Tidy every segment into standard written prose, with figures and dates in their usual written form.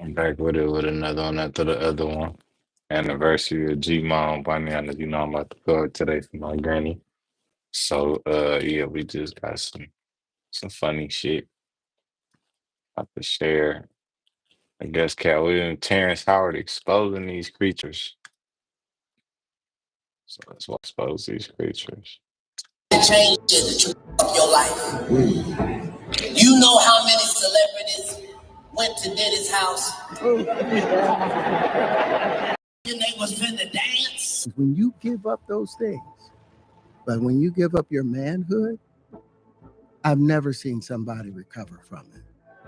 I'm back with it with another one after the other one. Anniversary of G Mom by now that I'm about to go today for my granny. So yeah, we just got some funny shit I to share. I guess Cat Williams, Terrence Howard exposing these creatures. So that's what expose these creatures. Change the truth of your life. You know how many celebrities went to Diddy's house and they was finna dance? When you give up those things, but when you give up your manhood, I've never seen somebody recover from it.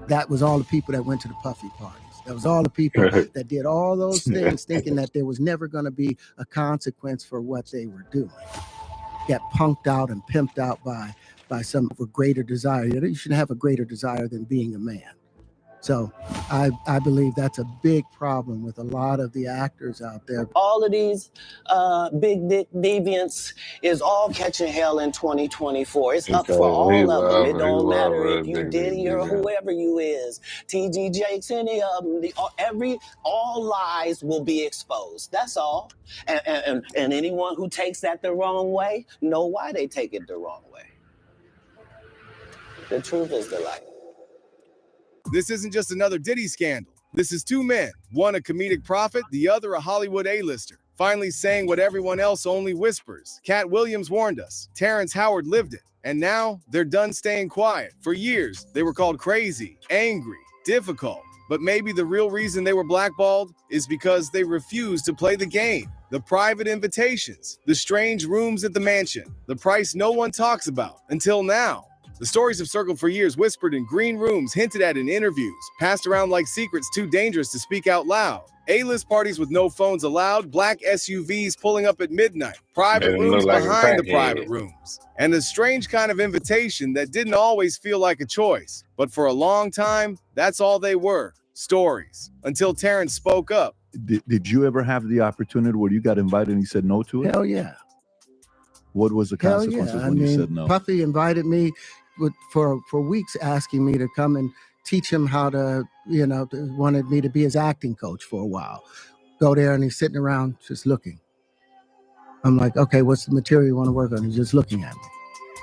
That was all the people that went to the Puffy parties. That was all the people that did all those things thinking that there was never going to be a consequence for what they were doing. Get punked out and pimped out by some greater desire. You shouldn't have a greater desire than being a man. So I believe that's a big problem with a lot of the actors out there. All of these big dick deviants is all catching hell in 2024. It's up for all of them. It don't matter if you Diddy or whoever you is. TG Jakes, any of them. All lies will be exposed. That's all. And anyone who takes that the wrong way, know why they take it the wrong way. The truth is the light. This isn't just another Diddy scandal. This is two men, one a comedic prophet, the other a Hollywood A-lister, finally saying what everyone else only whispers. Katt Williams warned us. Terrence Howard lived it. And now they're done staying quiet. For years, they were called crazy, angry, difficult. But maybe the real reason they were blackballed is because they refused to play the game. The private invitations, the strange rooms at the mansion, the price no one talks about until now. The stories have circled for years, whispered in green rooms, hinted at in interviews, passed around like secrets too dangerous to speak out loud. A-list parties with no phones allowed, black SUVs pulling up at midnight, private rooms behind the private rooms, and a strange kind of invitation that didn't always feel like a choice. But for a long time, that's all they were, stories, until Terrence spoke up. Did you ever have the opportunity where you got invited and you said no to it? Hell yeah. What was the consequences when you said no? Puffy invited me for weeks, asking me to come and teach him how to, wanted me to be his acting coach for a while. Go there and he's sitting around just looking. I'm like, okay, what's the material you want to work on? He's just looking at me.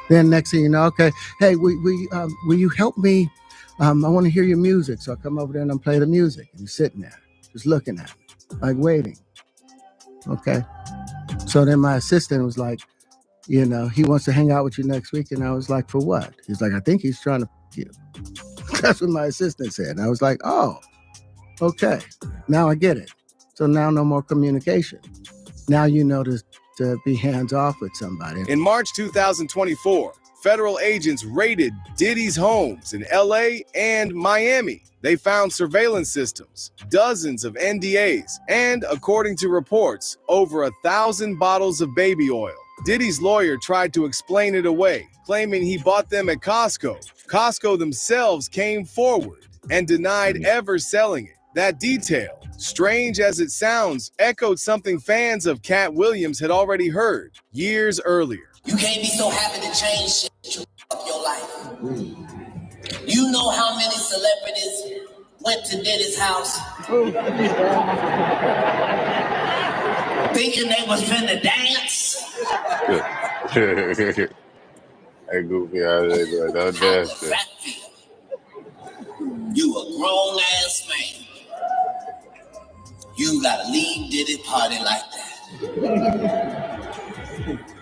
Then next thing you know, okay, hey, will you help me? I want to hear your music. So I come over there and I play the music. And he's sitting there just looking at me, like waiting. Okay. So then my assistant was like, he wants to hang out with you next week. And I was like, for what? He's like, I think he's trying to f you. That's what my assistant said. And I was like, oh, okay. Now I get it. So now no more communication. Now you know to be hands off with somebody. In March 2024, federal agents raided Diddy's homes in LA and Miami. They found surveillance systems, dozens of NDAs, and according to reports, over 1,000 bottles of baby oil. Diddy's lawyer tried to explain it away, claiming he bought them at Costco. Costco themselves came forward and denied ever selling it. That detail, strange as it sounds, echoed something fans of Katt Williams had already heard years earlier. You can't be so happy to change shit of your life. You know how many celebrities went to Diddy's house thinking they was finna dance? Hey, goofy out there, don't dance. You a grown ass man. You gotta leave Diddy party like that.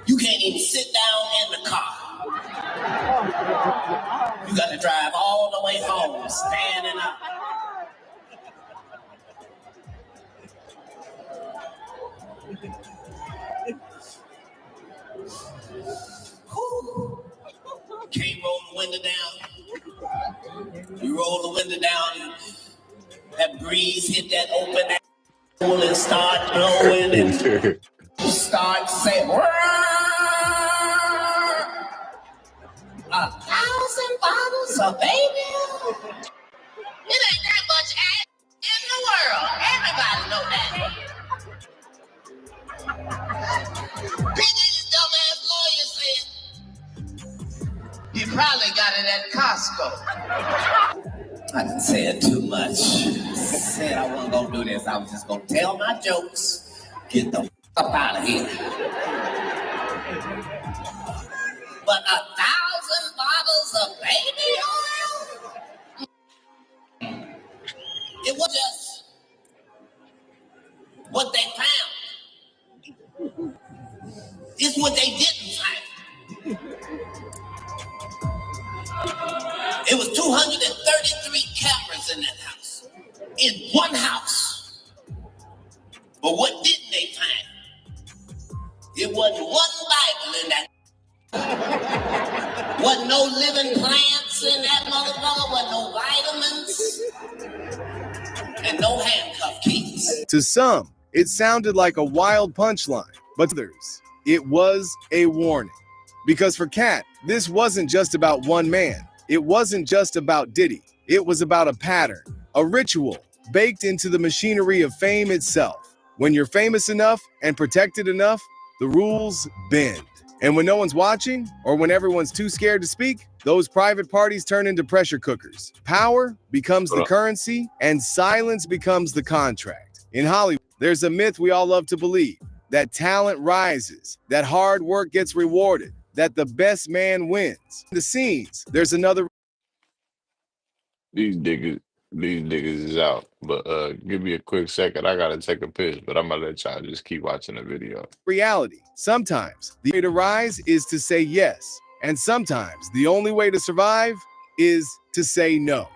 You can't even sit down in the car. You gotta drive all the way home, standing up. Can't roll the window down. You roll the window down, that breeze hit that open hole and start blowing and start saying, 1,000 bottles of baby. It ain't that much ass in the world. Everybody know that. P.Diddy's dumbass lawyer said, you probably got it at Costco. I done said too much. Said I wasn't gonna do this. I was just gonna tell my jokes. Get the up out of here. But 1,000 bottles of baby oil? It was just what they found. It's what they didn't find. It was 233 cameras in that house. In one house. But what didn't they find? It wasn't one Bible in that. Wasn't no living plants in that motherfucker. Wasn't no vitamins. And no handcuff keys. To some, it sounded like a wild punchline, but to others, it was a warning. Because for Katt, this wasn't just about one man. It wasn't just about Diddy. It was about a pattern, a ritual, baked into the machinery of fame itself. When you're famous enough and protected enough, the rules bend. And when no one's watching, or when everyone's too scared to speak, those private parties turn into pressure cookers. Power becomes the currency, and silence becomes the contract. In Hollywood, there's a myth we all love to believe, that talent rises, that hard work gets rewarded, that the best man wins. In the scenes, there's another. These niggas is out. But give me a quick second. I gotta take a piss, but I'm gonna let y'all just keep watching the video. Reality. Sometimes the way to rise is to say yes, and sometimes the only way to survive is to say no.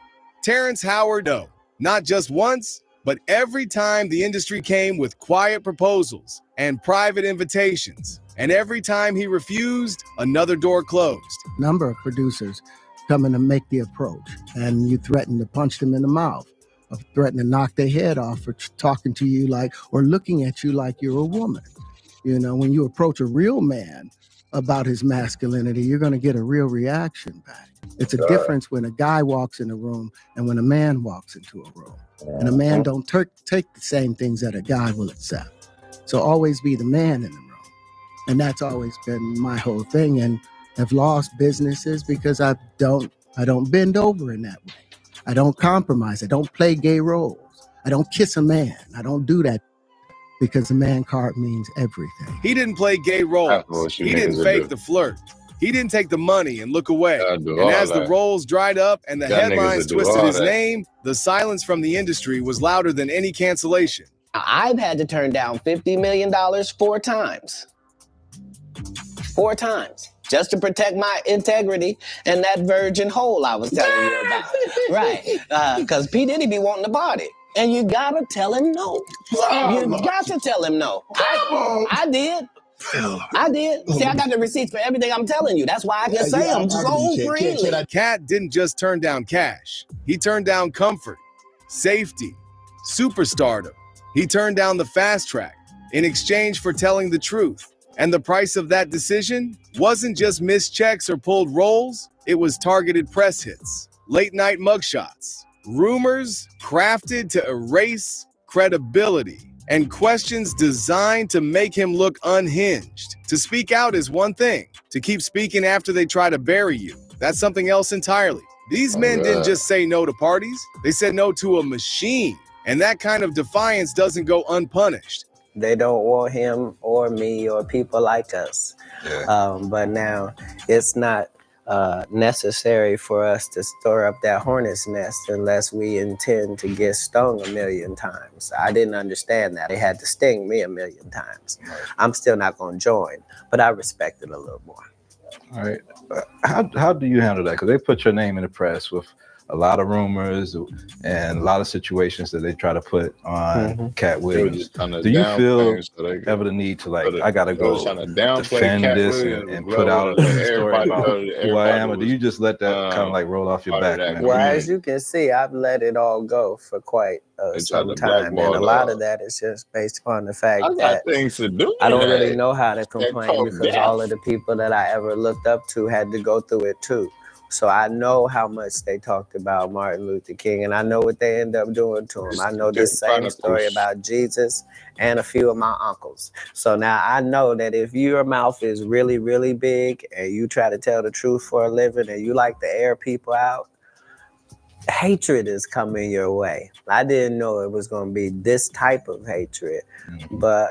Terrence Howard, no. Not just once, but every time the industry came with quiet proposals and private invitations. And every time he refused, another door closed. Number of producers coming to make the approach, and you threaten to punch them in the mouth, or threaten to knock their head off for talking to you like, or looking at you like you're a woman. You know, when you approach a real man about his masculinity, you're going to get a real reaction back. It's a difference when a guy walks in a room and when a man walks into a room. And a man don't take the same things that a guy will accept. So always be the man in the room. And that's always been my whole thing. And I've lost businesses because I don't bend over in that way. I don't compromise. I don't play gay roles. I don't kiss a man. I don't do that because the man card means everything. He didn't play gay roles. He didn't fake the flirt. He didn't take the money and look away. And as the roles dried up and the headlines twisted his name, the silence from the industry was louder than any cancellation. I've had to turn down $50 million 4 times. 4 times. Just to protect my integrity and that virgin hole I was telling you about. Right. Because P. Diddy be wanting to party. And you gotta tell him no. You got to tell him no. I did. I did. See, I got the receipts for everything I'm telling you. That's why I can say them so freely. Katt didn't just turn down cash. He turned down comfort, safety, superstardom. He turned down the fast track in exchange for telling the truth. And the price of that decision wasn't just missed checks or pulled roles. It was targeted press hits, late night mugshots, rumors crafted to erase credibility, and questions designed to make him look unhinged. To speak out is one thing. To keep speaking after they try to bury you, that's something else entirely. These men didn't just say no to parties. They said no to a machine. And that kind of defiance doesn't go unpunished. They don't want him or me or people like us. Yeah. But now it's not necessary for us to stir up that hornet's nest unless we intend to get stung 1,000,000 times. I didn't understand that. They had to sting me 1,000,000 times. I'm still not going to join, but I respect it a little more. All right. How do you handle that? Because they put your name in the press with a lot of rumors and a lot of situations that they try to put on Katt Williams. Do you feel ever the need to, like, I gotta go defend this and put out a story about who I am, or do you just let that kind of like roll off your back, man? Well, as you can see, I've let it all go for quite some time, and a lot of that is just based upon the fact that I don't really know how to complain because all of the people that I ever looked up to had to go through it too. So I know how much they talked about Martin Luther King, and I know what they end up doing to him. I know this same story about Jesus and a few of my uncles. So now I know that if your mouth is really, really big and you try to tell the truth for a living and you like to air people out, hatred is coming your way. I didn't know it was going to be this type of hatred, but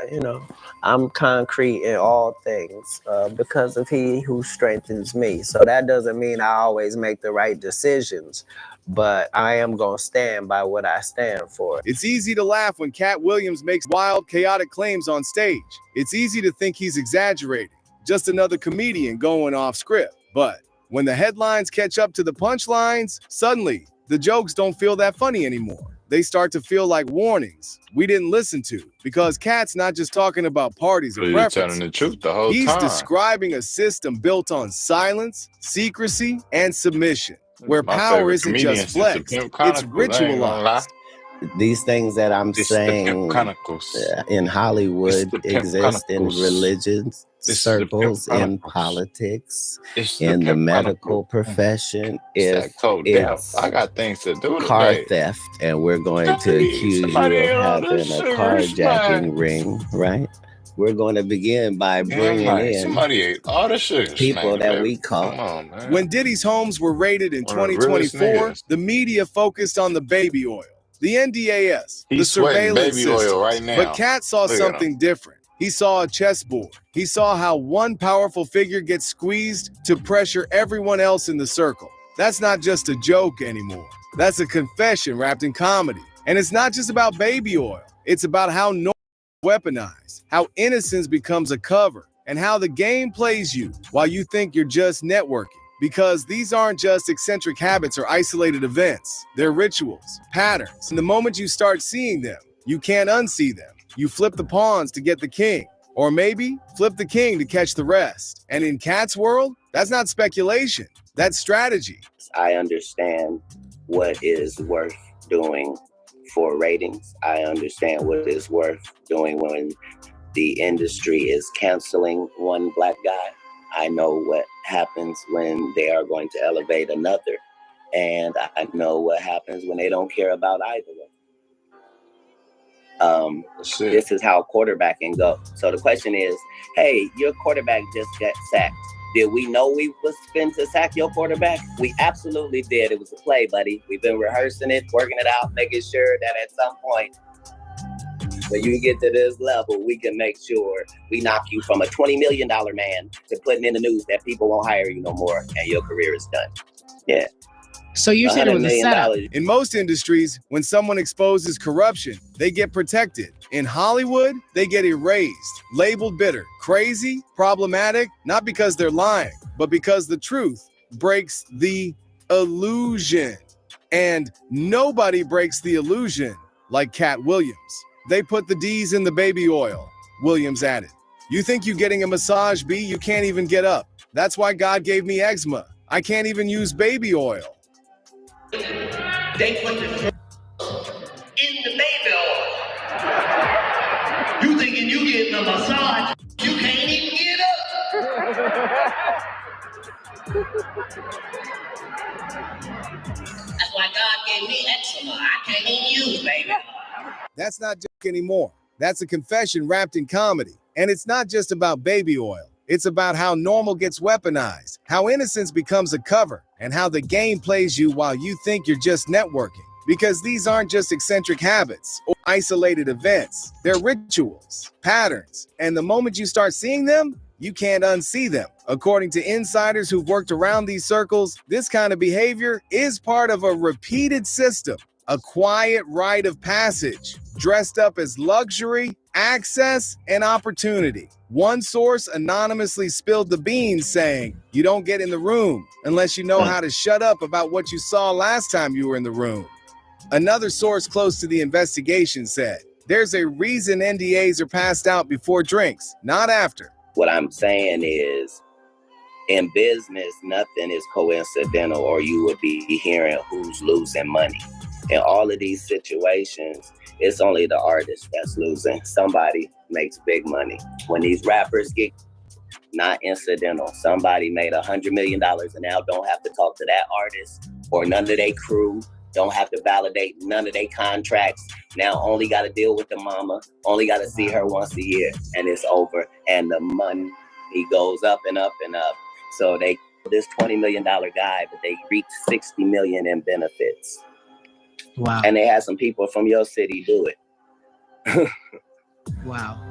I'm concrete in all things because of He who strengthens me. So that doesn't mean I always make the right decisions, but I am going to stand by what I stand for. It's easy to laugh when Katt Williams makes wild, chaotic claims on stage. It's easy to think he's exaggerating, just another comedian going off script. But when the headlines catch up to the punchlines, suddenly the jokes don't feel that funny anymore. They start to feel like warnings we didn't listen to, because Katt's not just talking about parties or preferences. Telling the truth the whole He's time. describing a system built on silence, secrecy, and submission, where power isn't just flexed, it's ritualized. These things that I'm saying in Hollywood exist in religions, circles, in politics, in the medical profession. If I got things to do car theft, and we're going to accuse you of having a carjacking ring, right? We're going to begin by bringing in somebody ate all the sugar people that we caught. Come on, man. When Diddy's homes were raided in 2024, the media focused on the baby oil, the NDAS, the surveillance baby system. Oil right now. But Katt saw something different. He saw a chessboard. He saw how one powerful figure gets squeezed to pressure everyone else in the circle. That's not just a joke anymore. That's a confession wrapped in comedy. And it's not just about baby oil. It's about how weaponized, how innocence becomes a cover, and how the game plays you while you think you're just networking. Because these aren't just eccentric habits or isolated events. They're rituals, patterns. And the moment you start seeing them, you can't unsee them. You flip the pawns to get the king. Or maybe flip the king to catch the rest. And in Katt's world, that's not speculation. That's strategy. I understand what is worth doing for ratings. I understand what is worth doing when the industry is canceling one black guy. I know what happens when they are going to elevate another. And I know what happens when they don't care about either of them. This is how quarterbacking goes. So the question is, hey, your quarterback just got sacked. Did we know we was fin to sack your quarterback? We absolutely did. It was a play, buddy. We've been rehearsing it, working it out, making sure that at some point, when you get to this level, we can make sure we knock you from a $20 million man to putting in the news that people won't hire you no more and your career is done. Yeah. So you said it was a setup. In most industries, when someone exposes corruption, they get protected. In Hollywood, they get erased, labeled bitter, crazy, problematic, not because they're lying, but because the truth breaks the illusion. And nobody breaks the illusion like Katt Williams. They put the D's in the baby oil, Williams added. You think you're getting a massage, B? You can't even get up. That's why God gave me eczema. I can't even use baby oil. They put the in the baby oil. You thinking you getting a massage, you can't even get up. That's why God gave me eczema. I can't even use baby. That's not joke anymore. That's a confession wrapped in comedy. And it's not just about baby oil. It's about how normal gets weaponized, how innocence becomes a cover, and how the game plays you while you think you're just networking. Because these aren't just eccentric habits or isolated events. They're rituals, patterns, and the moment you start seeing them, you can't unsee them. According to insiders who've worked around these circles, this kind of behavior is part of a repeated system, a quiet rite of passage, dressed up as luxury, access, and opportunity. One source anonymously spilled the beans saying, you don't get in the room unless you know how to shut up about what you saw last time you were in the room. Another source close to the investigation said, there's a reason NDAs are passed out before drinks, not after. What I'm saying is, in business, nothing is coincidental, or you would be hearing who's losing money. In all of these situations, it's only the artist that's losing. Somebody makes big money. When these rappers get, not incidental. Somebody made $100 million and now don't have to talk to that artist or none of their crew, don't have to validate none of their contracts. Now only got to deal with the mama, only got to see her once a year, and it's over. And the money goes up and up and up. So they this $20 million guy, but they reaped $60 million in benefits. Wow. And they had some people from your city do it. Wow.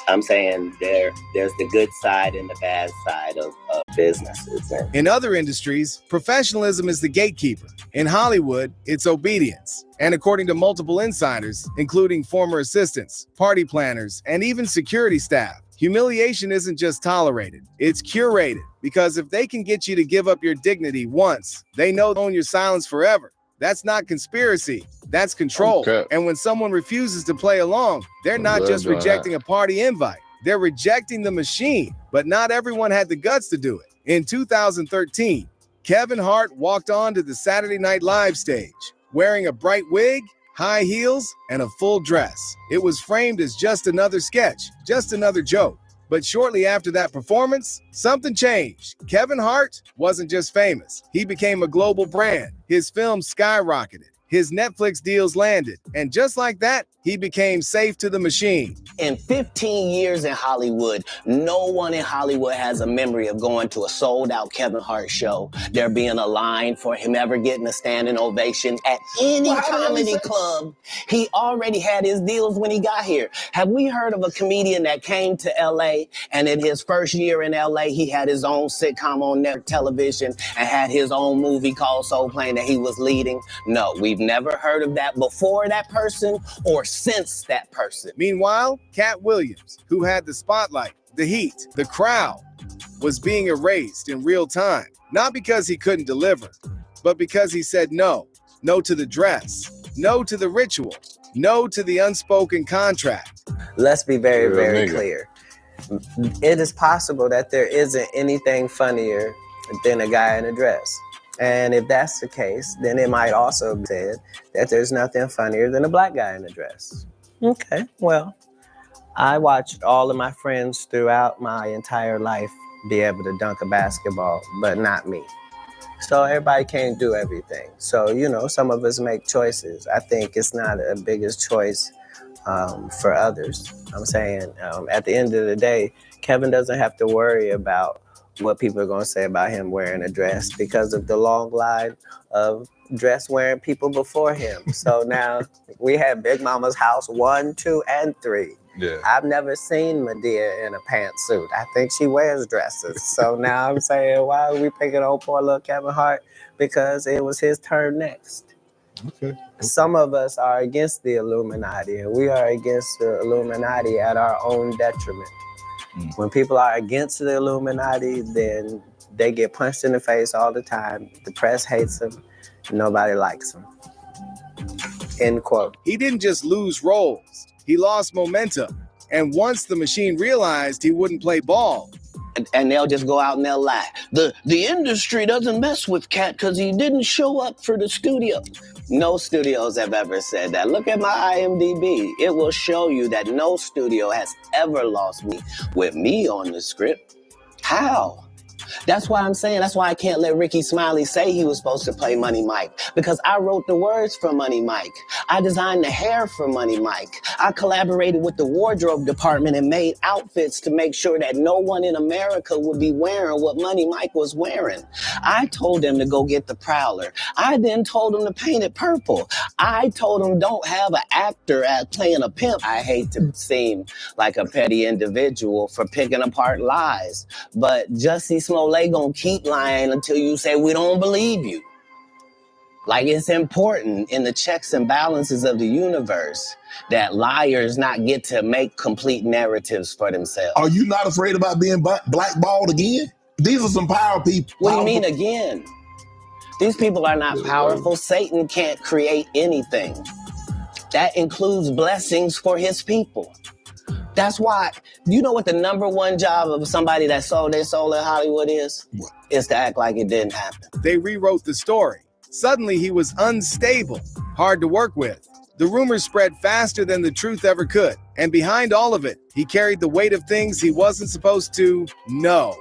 I'm saying there's the good side and the bad side of businesses. In other industries, professionalism is the gatekeeper. In Hollywood, it's obedience. And according to multiple insiders, including former assistants, party planners, and even security staff, humiliation isn't just tolerated, it's curated. Because if they can get you to give up your dignity once, they know they'll own your silence forever. That's not conspiracy, that's control. Okay. And when someone refuses to play along, they're not just rejecting a party invite, they're rejecting the machine. But not everyone had the guts to do it. In 2013, Kevin Hart walked onto the Saturday Night Live stage, wearing a bright wig, high heels, and a full dress. It was framed as just another sketch, just another joke. But shortly after that performance, something changed. Kevin Hart wasn't just famous. He became a global brand. His films skyrocketed. His Netflix deals landed. And just like that, he became safe to the machine. In 15 years in Hollywood, no one in Hollywood has a memory of going to a sold-out Kevin Hart show, there being a line for him ever getting a standing ovation at any comedy club. He already had his deals when he got here. Have we heard of a comedian that came to L.A. and in his first year in L.A., he had his own sitcom on network television and had his own movie called Soul Plane that he was leading? No, we've never heard of that before that person or since that person. Meanwhile, Katt Williams, who had the spotlight, the heat, the crowd, was being erased in real time. Not because he couldn't deliver, but because he said no. No to the dress, no to the ritual, no to the unspoken contract. Let's be very, very clear. It is possible that there isn't anything funnier than a guy in a dress. And if that's the case, then it might also be said that there's nothing funnier than a black guy in a dress. Okay, well, I watched all of my friends throughout my entire life be able to dunk a basketball, but not me. So everybody can't do everything. So, you know, some of us make choices. I think it's not a biggest choice for others. I'm saying at the end of the day, Kevin doesn't have to worry about what people are going to say about him wearing a dress because of the long line of dress wearing people before him. So now we have Big Mama's house 1, 2, and 3. Yeah. I've never seen Medea in a pantsuit. I think she wears dresses. So now I'm saying, why are we picking on poor little Kevin Hart? Because it was his turn next. Okay. Some of us are against the Illuminati, and we are against the Illuminati at our own detriment. When people are against the Illuminati, then they get punched in the face all the time. The press hates them. Nobody likes them. End quote. He didn't just lose roles. He lost momentum. And once the machine realized he wouldn't play ball, and they'll just go out and they'll lie. The industry doesn't mess with Katt because he didn't show up for the studio. No studios have ever said that. Look at my IMDb. It will show you that no studio has ever lost me with me on the script. How? That's why I'm saying, that's why I can't let Ricky Smiley say he was supposed to play Money Mike, because I wrote the words for Money Mike. I designed the hair for Money Mike. I collaborated with the wardrobe department and made outfits to make sure that no one in America would be wearing what Money Mike was wearing. I told them to go get the Prowler. I then told them to paint it purple. I told them don't have an actor playing a pimp. I hate to seem like a petty individual for picking apart lies, but Jussie Smollett gonna keep lying until you say we don't believe you. Like, it's important in the checks and balances of the universe that liars not get to make complete narratives for themselves. Are you not afraid about being blackballed again? These are some power people. What do you mean again? These people are not powerful. Satan can't create anything. That includes blessings for his people. That's why, you know what the number one job of somebody that sold their soul in Hollywood is? What? Is to act like it didn't happen. They rewrote the story. Suddenly he was unstable, hard to work with. The rumors spread faster than the truth ever could. And behind all of it, he carried the weight of things he wasn't supposed to know.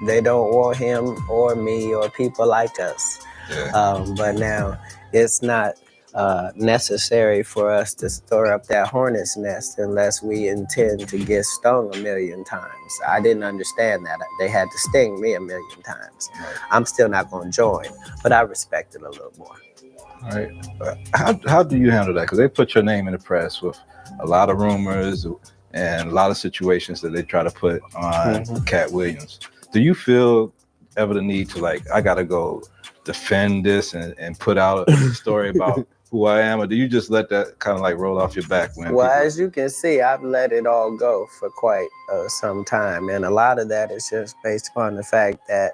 They don't want him or me or people like us. Yeah. But now it's not necessary for us to stir up that hornet's nest unless we intend to get stung 1,000,000 times. I didn't understand that. They had to sting me 1,000,000 times. I'm still not going to join, but I respect it a little more. All right. How do you handle that? Because they put your name in the press with a lot of rumors and a lot of situations that they try to put on Katt Williams. Do you feel ever the need to, like, I got to go defend this and put out a story about who I am, or do you just let that kind of like roll off your back? Well, as you can see, I've let it all go for quite some time, and a lot of that is just based upon the fact that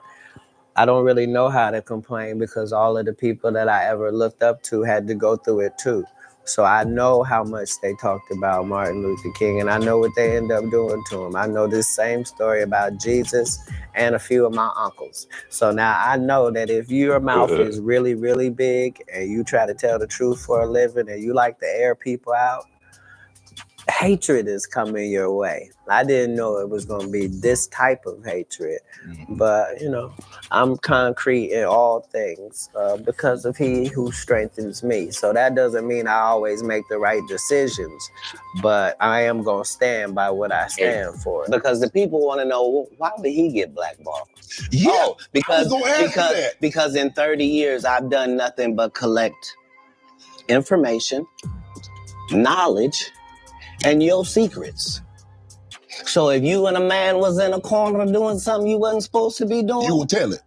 I don't really know how to complain because all of the people that I ever looked up to had to go through it too. So I know how much they talked about Martin Luther King, and I know what they end up doing to him. I know this same story about Jesus and a few of my uncles. So now I know that if your mouth is really, really big and you try to tell the truth for a living and you like to air people out, hatred is coming your way. I didn't know it was going to be this type of hatred, but you know, I'm concrete in all things because of He who strengthens me. So that doesn't mean I always make the right decisions, but I am going to stand by what I stand for. Because the people want to know, why would he get blackballed? Yeah, oh, because in 30 years I've done nothing but collect information, knowledge, and your secrets. So if you and a man was in a corner doing something you wasn't supposed to be doing, you will tell it.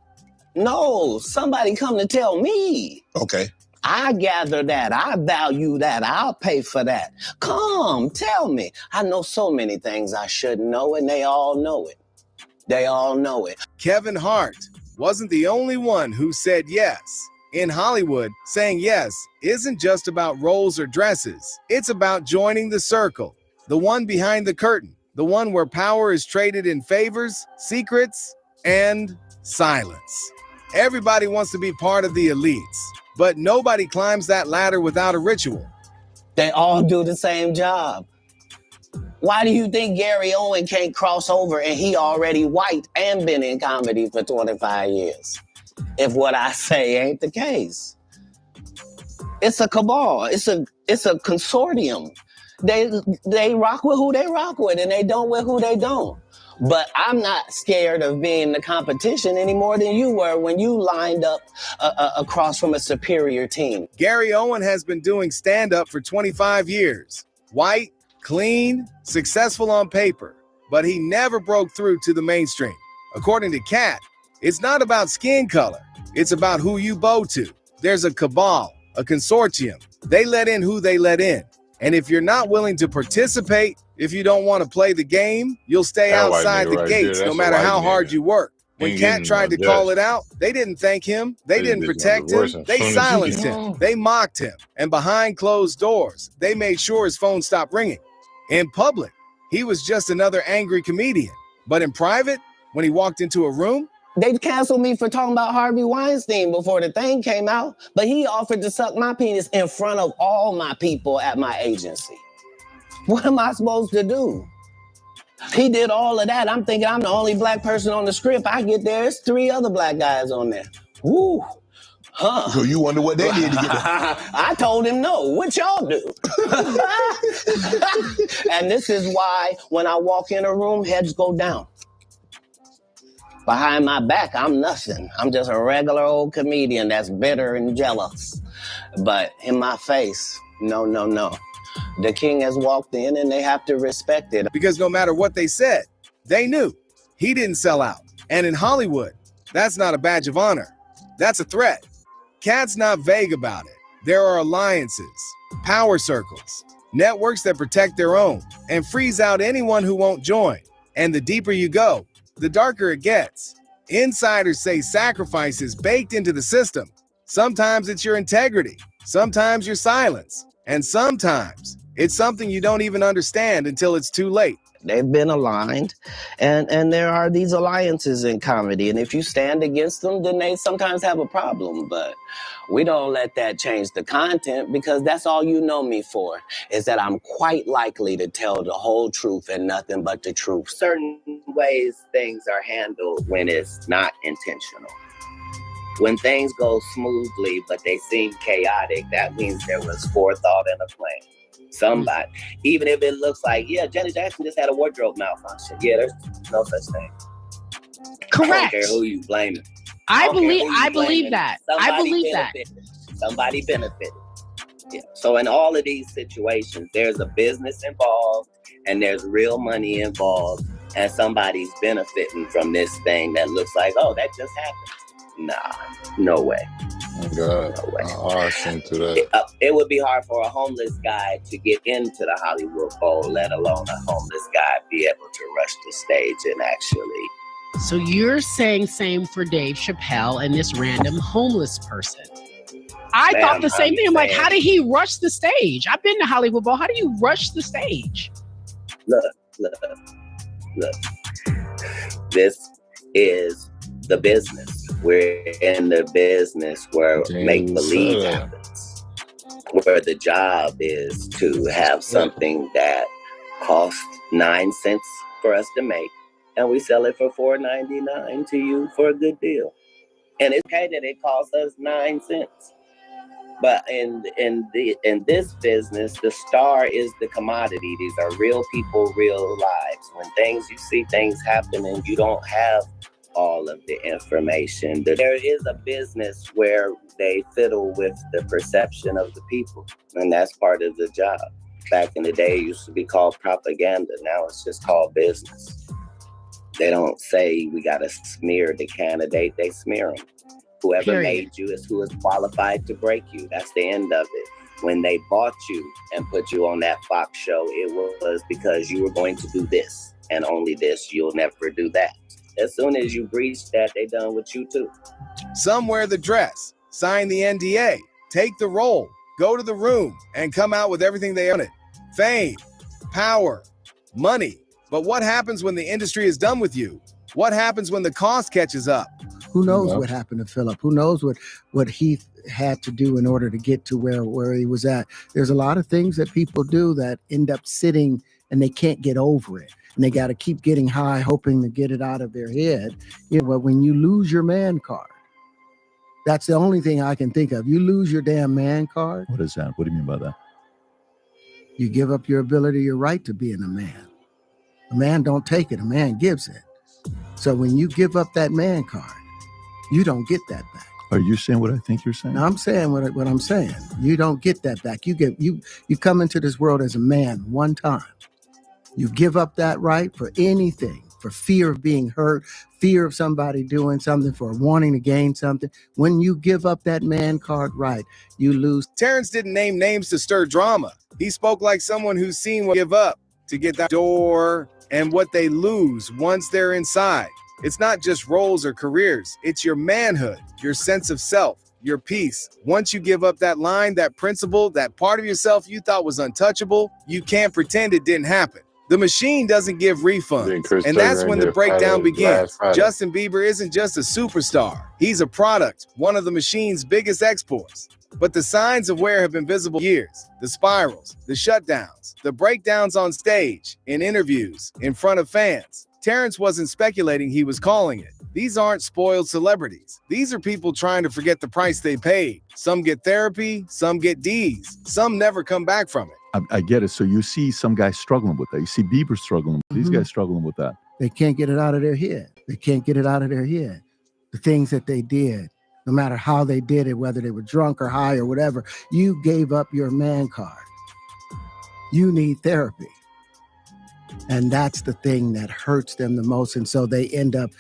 No, somebody come to tell me. Okay. I gather that. I value that. I'll pay for that. Come, tell me. I know so many things I shouldn't know, and they all know it. They all know it. Kevin Hart wasn't the only one who said yes. In Hollywood, saying yes isn't just about roles or dresses. It's about joining the circle, the one behind the curtain, the one where power is traded in favors, secrets, and silence. Everybody wants to be part of the elites, but nobody climbs that ladder without a ritual. They all do the same job. Why do you think Gary Owen can't cross over and he already white and been in comedy for 25 years? If what I say ain't the case. It's a cabal. It's a consortium. They rock with who they rock with and they don't with who they don't. But I'm not scared of being the competition any more than you were when you lined up across from a superior team. Gary Owen has been doing stand-up for 25 years. White, clean, successful on paper, but he never broke through to the mainstream. According to Katt, it's not about skin color. It's about who you bow to. There's a cabal, a consortium. They let in who they let in. And if you're not willing to participate, if you don't want to play the game, you'll stay outside the gates no matter how hard you work. When Katt tried to call it out, they didn't thank him. They didn't protect him. They silenced him. They mocked him. And behind closed doors, they made sure his phone stopped ringing. In public, he was just another angry comedian. But in private, when he walked into a room, they canceled me for talking about Harvey Weinstein before the thing came out, but he offered to suck my penis in front of all my people at my agency. What am I supposed to do? He did all of that. I'm thinking I'm the only black person on the script. I get there, it's 3 other black guys on there. Woo. Huh. So you wonder what they did to get there? I told him no. What y'all do? And this is why when I walk in a room, heads go down. Behind my back, I'm nothing. I'm just a regular old comedian that's bitter and jealous. But in my face, no. The king has walked in and they have to respect it. Because no matter what they said, they knew he didn't sell out. And in Hollywood, that's not a badge of honor. That's a threat. Katt's not vague about it. There are alliances, power circles, networks that protect their own and freeze out anyone who won't join. And the deeper you go, the darker it gets. Insiders say sacrifice is baked into the system. Sometimes it's your integrity, sometimes your silence, and sometimes it's something you don't even understand until it's too late. They've been aligned, and there are these alliances in comedy, and if you stand against them, then they sometimes have a problem, but we don't let that change the content because that's all you know me for, is that I'm quite likely to tell the whole truth and nothing but the truth. Certain ways things are handled when it's not intentional. When things go smoothly, but they seem chaotic, that means there was forethought and a plan. Somebody, even if it looks like, yeah, Janet Jackson just had a wardrobe malfunction. Yeah, there's no such thing. Correct. I don't care who you blaming. I believe that. Somebody benefited. Yeah. So in all of these situations, there's a business involved and there's real money involved, and somebody's benefiting from this thing that looks like, oh, that just happened. Nah, no way. Oh God, no way. Awesome to that. It would be hard for a homeless guy to get into the Hollywood Bowl, let alone a homeless guy be able to rush the stage and actually. So you're saying same for Dave Chappelle and this random homeless person. I thought the same thing. I'm like, how did he rush the stage? I've been to Hollywood Bowl. How do you rush the stage? Look. This is the business. We're in the business where make-believe happens. Where the job is to have something that costs 9 cents for us to make, and we sell it for $4.99 to you for a good deal. And it's okay that it costs us 9 cents. But in this business, the star is the commodity. These are real people, real lives. When you see things happen and you don't have all of the information, there is a business where they fiddle with the perception of the people. And that's part of the job. Back in the day, it used to be called propaganda. Now it's just called business. They don't say we got to smear the candidate. They smear them. Whoever made you is who is qualified to break you. That's the end of it. When they bought you and put you on that Fox show, it was because you were going to do this and only this. You'll never do that. As soon as you breach that, they done with you too. Some wear the dress, sign the NDA, take the role, go to the room, and come out with everything they own. Fame, power, money. But what happens when the industry is done with you? What happens when the cost catches up? Who knows what happened to Philip? Who knows what he had to do in order to get to where he was at? There's a lot of things that people do that end up sitting and they can't get over it. And they got to keep getting high, hoping to get it out of their head. But when you lose your man card, that's the only thing I can think of. You lose your damn man card. What is that? What do you mean by that? You give up your ability, your right to being a man. A man don't take it. A man gives it. So when you give up that man card, you don't get that back. Are you saying what I think you're saying? No, I'm saying what I'm saying. You don't get that back. You come into this world as a man one time. You give up that right for anything, for fear of being hurt, fear of somebody doing something, for wanting to gain something. When you give up that man card right, you lose. Terrence didn't name names to stir drama. He spoke like someone who's seen what give up to get that door and what they lose once they're inside. It's not just roles or careers. It's your manhood, your sense of self, your peace. Once you give up that line, that principle, that part of yourself you thought was untouchable, you can't pretend it didn't happen. The machine doesn't give refunds, and that's when the breakdown begins. Justin Bieber isn't just a superstar. He's a product, one of the machine's biggest exports. But the signs of wear have been visible for years. The spirals, the shutdowns, the breakdowns on stage, in interviews, in front of fans. Terrence wasn't speculating, he was calling it. These aren't spoiled celebrities. These are people trying to forget the price they paid. Some get therapy, some get D's, some never come back from it. I get it. So you see some guys struggling with that. You see Bieber struggling. These guys struggling with that. They can't get it out of their head. They can't get it out of their head. The things that they did, no matter how they did it, whether they were drunk or high or whatever, you gave up your man card. You need therapy. And that's the thing that hurts them the most. And so they end up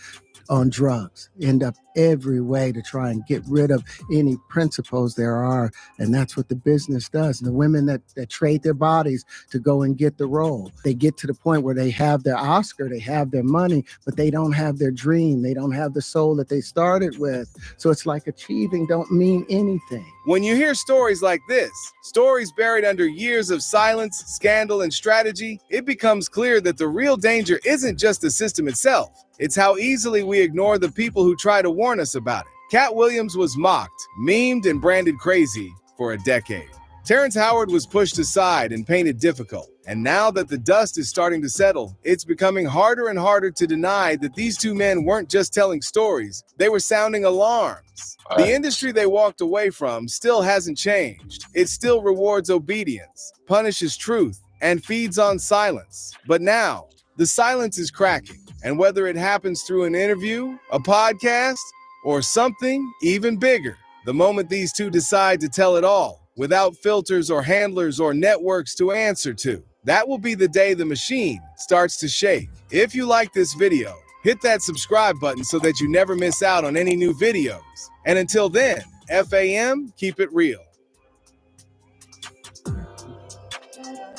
on drugs, end up every way to try and get rid of any principles there are. And that's what the business does. And the women that trade their bodies to go and get the role, they get to the point where they have their Oscar, they have their money, but they don't have their dream. They don't have the soul that they started with. So it's like achieving don't mean anything. When you hear stories like this, stories buried under years of silence, scandal, and strategy, it becomes clear that the real danger isn't just the system itself. It's how easily we ignore the people who try to warn us about it. Katt Williams was mocked, memed, and branded crazy for a decade. Terrence Howard was pushed aside and painted difficult. And now that the dust is starting to settle, it's becoming harder and harder to deny that these two men weren't just telling stories, they were sounding alarms. The industry they walked away from still hasn't changed. It still rewards obedience, punishes truth, and feeds on silence. But now, the silence is cracking. And whether it happens through an interview, a podcast, or something even bigger, the moment these two decide to tell it all, without filters or handlers or networks to answer to, that will be the day the machine starts to shake. If you like this video, hit that subscribe button so that you never miss out on any new videos. And until then, FAM, keep it real.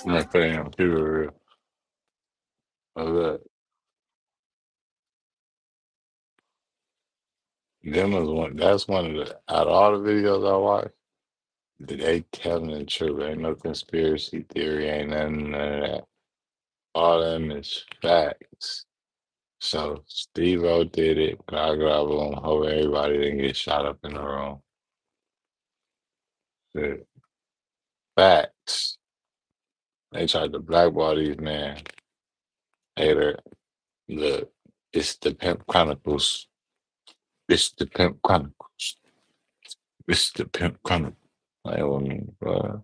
FAM, keep it real. Look, that's one of the, out of all the videos I watched, they telling the truth. Ain't no conspiracy theory, ain't none of that. All of them is facts. So Steve-O did it. I grab on. Hope everybody didn't get shot up in the room. The facts. They tried to blackball these men. Hater. Look, it's the Pimp Chronicles. It's the Pimp Chronicles. It's the Pimp Chronicles. Like, bro.